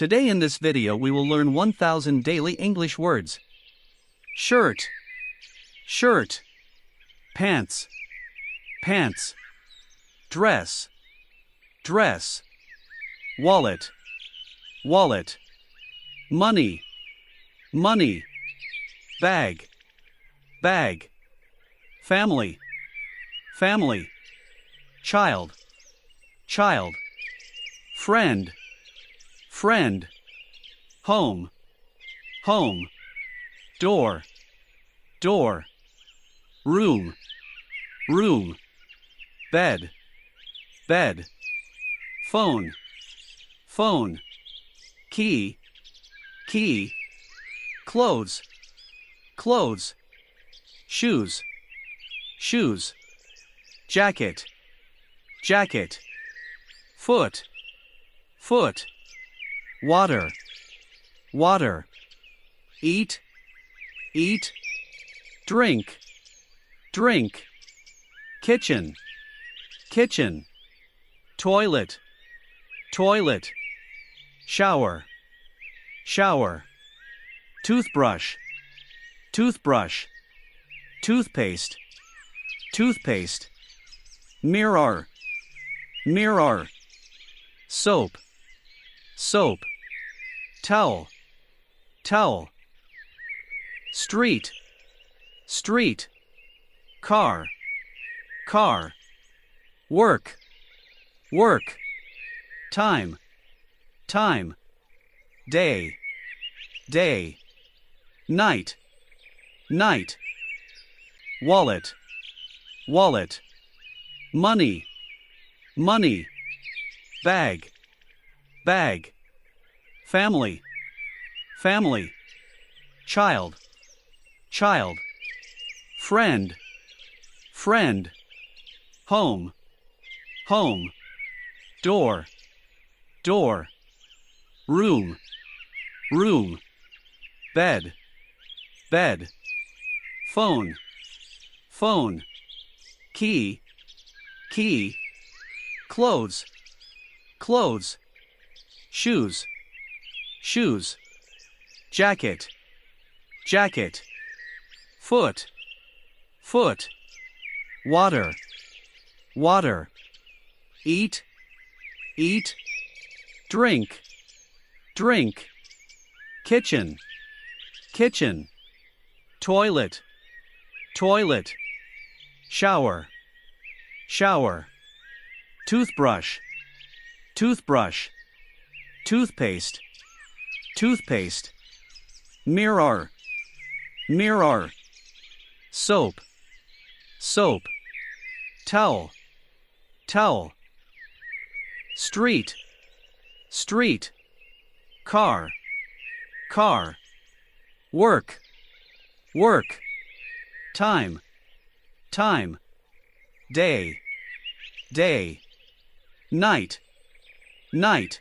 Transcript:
Today in this video we will learn 1000 daily English words. Shirt, shirt. Pants, pants. Dress, dress. Wallet, wallet. Money, money. Bag, bag. Family, family. Child, child. Friend, friend. Home, home. Door, door. Room, room. Bed, bed. Phone, phone. Key, key. Clothes, clothes. Shoes, shoes. Jacket, jacket. Foot, foot. Water, water. Eat, eat. Drink, drink. Kitchen, kitchen. Toilet, toilet. Shower, shower. Toothbrush, toothbrush. Toothpaste, toothpaste. Mirror, mirror. Soap, soap. Towel, towel. Street, street. Car, car. Work, work. Time, time. Day, day. Night, night. Wallet, wallet. Money, money. Bag, bag. Family, family. Child, child. Friend, friend. Home, home. Door, door. Room, room. Bed, bed. Phone, phone. Key, key. Clothes, clothes. Shoes, shoes. Jacket, jacket. Foot, foot. Water, water. Eat, eat. Drink, drink. Kitchen, kitchen. Toilet, toilet. Shower, shower. Toothbrush, toothbrush. Toothpaste, toothpaste. Mirror, mirror. Soap, soap. Towel, towel. Street, street. Car, car. Work, work. Time, time. Day, day. Night, night.